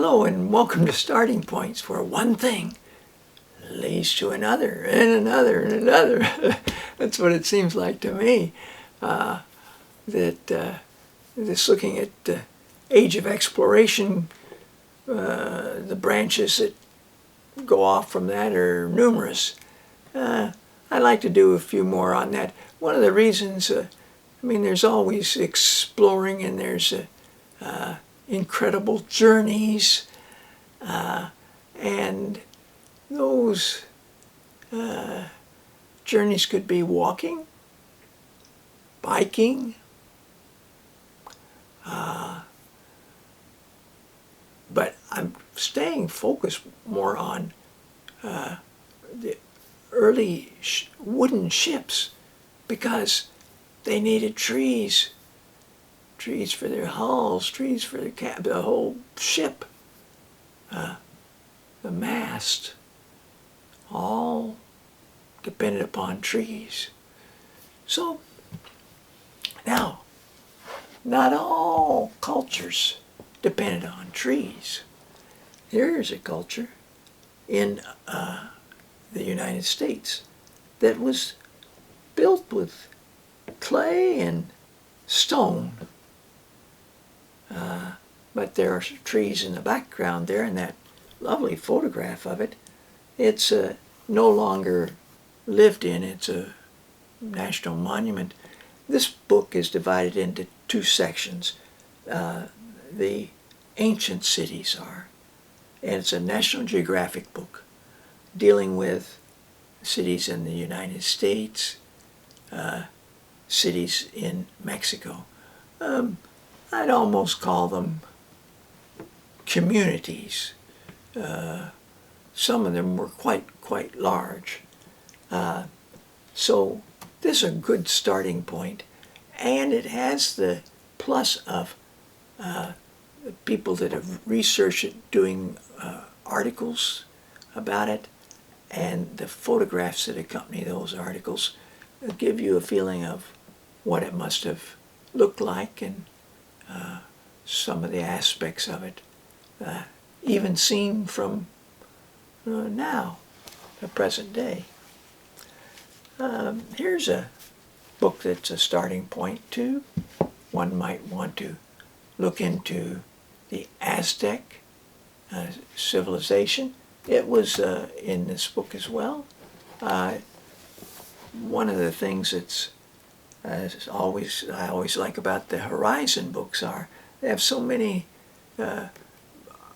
Hello and welcome to Starting Points, where one thing leads to another and another and another. That's what it seems like to me. Just looking at the age of exploration, the branches that go off from that are numerous. I'd like to do a few more on that. One of the reasons, there's always exploring, and there's incredible journeys, and those journeys could be walking, biking, but I'm staying focused more on the early wooden ships, because they needed trees for their hulls, trees for the whole ship, the mast, all depended upon trees. So now, not all cultures depended on trees. Here's a culture in the United States that was built with clay and stone. But there are trees in the background there in that lovely photograph of it. It's no longer lived in. It's a national monument. This book is divided into two sections. The ancient cities are, and it's a National Geographic book dealing with cities in the United States, cities in Mexico. I'd almost call them communities. Some of them were quite large. So this is a good starting point, and it has the plus of people that have researched it, doing articles about it, and the photographs that accompany those articles give you a feeling of what it must have looked like, and some of the aspects of it, even seen from now, the present day. Here's a book that's a starting point too. One might want to look into the Aztec civilization. It was in this book as well. One of the things that's I always like about the Horizon books are they have so many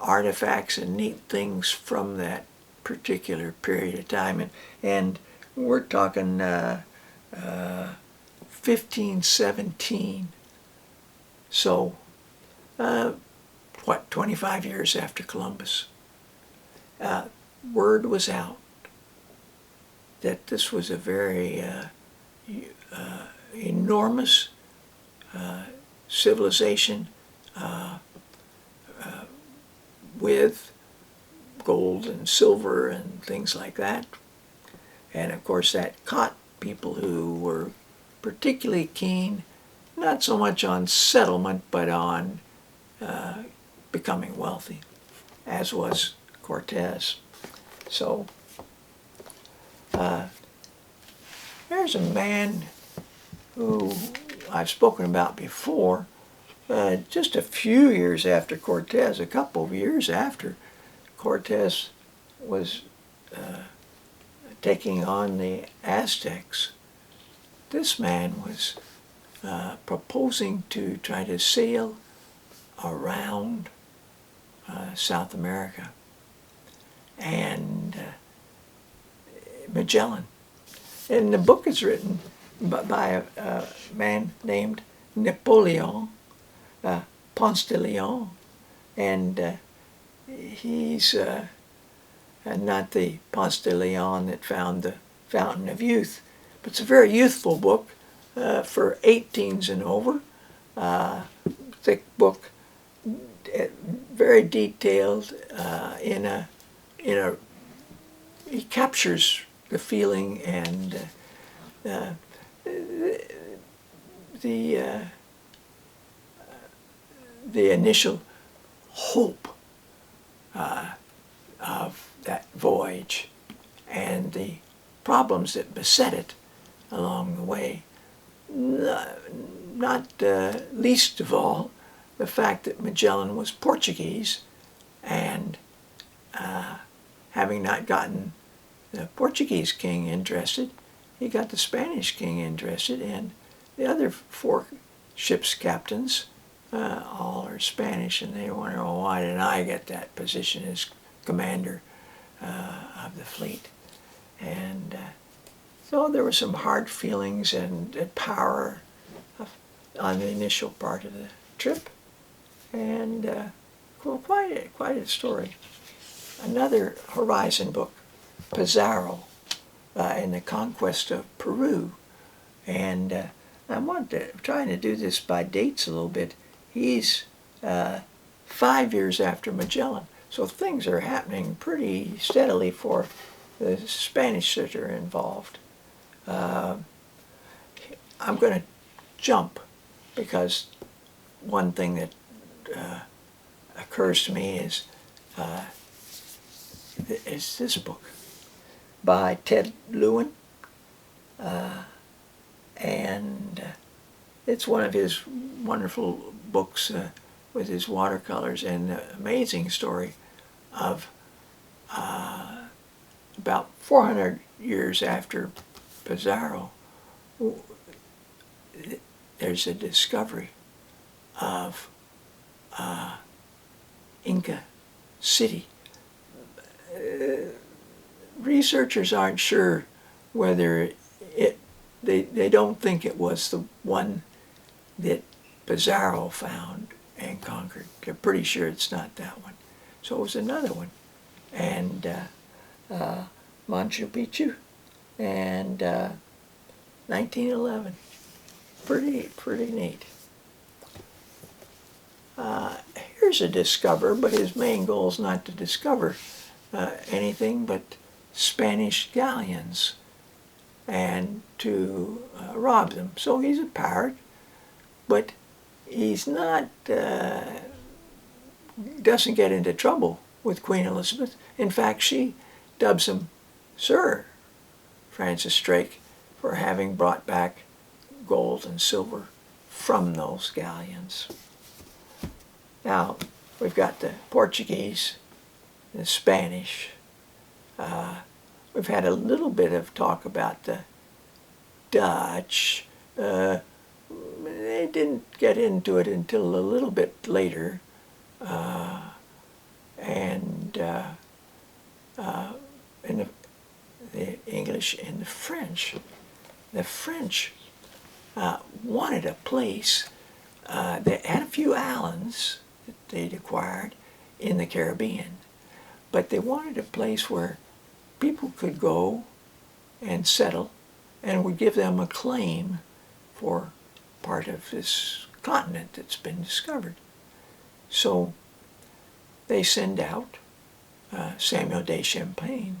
artifacts and neat things from that particular period of time, and we're talking 1517. So 25 years after Columbus, word was out that this was a very enormous civilization with gold and silver and things like that. And of course that caught people who were particularly keen, not so much on settlement, but on becoming wealthy, as was Cortez. So there's a man who I've spoken about before, just a few years after Cortez, a couple of years after Cortez was taking on the Aztecs. This man was proposing to try to sail around South America, and Magellan. And the book is written by a man named Napoleon Ponce de Leon, and he's not the Ponce de Leon that found the Fountain of Youth, but it's a very youthful book for 18s and over. Thick book, very detailed. He captures the feeling and the initial hope of that voyage and the problems that beset it along the way. Not least of all, the fact that Magellan was Portuguese, and having not gotten the Portuguese king interested, he got the Spanish king interested, and the other 4 ship's captains all are Spanish, and they wonder, well, why didn't I get that position as commander of the fleet? And so there were some hard feelings and power on the initial part of the trip, and well, quite a story. Another Horizon book, Pizarro, in the Conquest of Peru, and I'm trying to do this by dates a little bit. He's 5 years after Magellan, so things are happening pretty steadily for the Spanish that are involved. I'm going to jump because one thing that occurs to me is this book by Ted Lewin, and it's one of his wonderful books with his watercolors, and the amazing story of about 400 years after Pizarro, there's a discovery of Inca City. Researchers aren't sure whether they don't think it was the one that Pizarro found and conquered. They're pretty sure it's not that one. So it was another one. And Machu Picchu, and 1911. Pretty neat. Here's a discoverer, but his main goal is not to discover anything but Spanish galleons and to rob them. So he's a pirate, but he's not, doesn't get into trouble with Queen Elizabeth. In fact, she dubs him Sir Francis Drake for having brought back gold and silver from those galleons. Now, we've got the Portuguese, the Spanish. We've had a little bit of talk about the Dutch. They didn't get into it until a little bit later. And the English and the French. The French wanted a place. They had a few islands that they'd acquired in the Caribbean, but they wanted a place where people could go and settle and would give them a claim for part of this continent that's been discovered. So they send out Samuel de Champlain,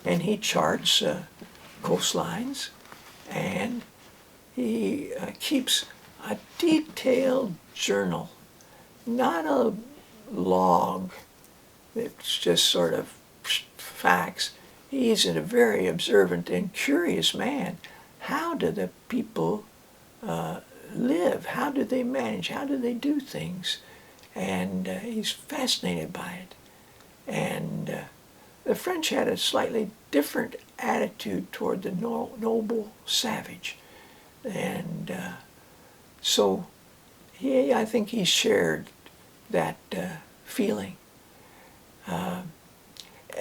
and he charts coastlines, and he keeps a detailed journal, not a log that's just sort of facts. He's a very observant and curious man. How do the people live? How do they manage? How do they do things? And he's fascinated by it. And the French had a slightly different attitude toward the noble savage. And so I think he shared that feeling.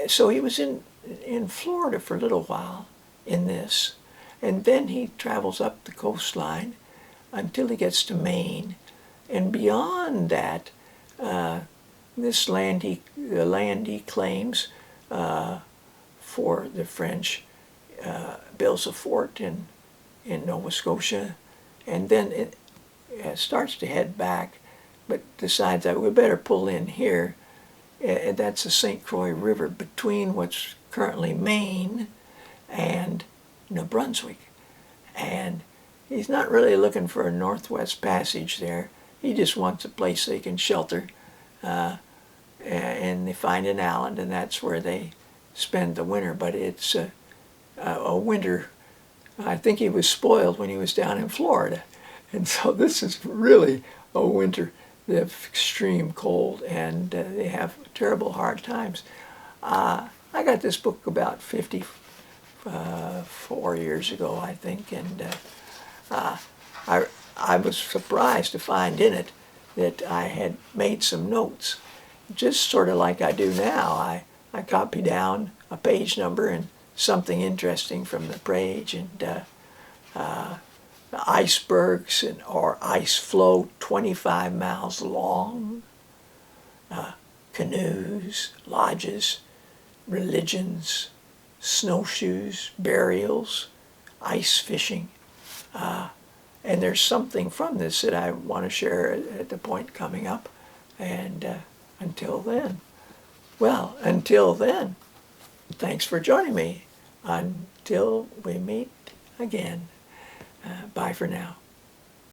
So he was in Florida for a little while in this, and then he travels up the coastline until he gets to Maine, and beyond that, this land he claims for the French, builds a fort in Nova Scotia, and then it starts to head back, but decides that we better pull in here. And that's the St. Croix River between what's currently Maine and New Brunswick. And he's not really looking for a northwest passage there. He just wants a place they can shelter and they find an island, and that's where they spend the winter. But it's a winter. I think he was spoiled when he was down in Florida, and so this is really a winter of extreme cold, and they have terrible hard times. I got this book about 54 years ago, I think, and I was surprised to find in it that I had made some notes, just sort of like I do now. I copy down a page number and something interesting from the page, and the icebergs or ice floe 25 miles long, canoes, lodges, religions, snowshoes, burials, ice fishing. And there's something from this that I want to share at the point coming up. And until then, thanks for joining me. Until we meet again. Bye for now.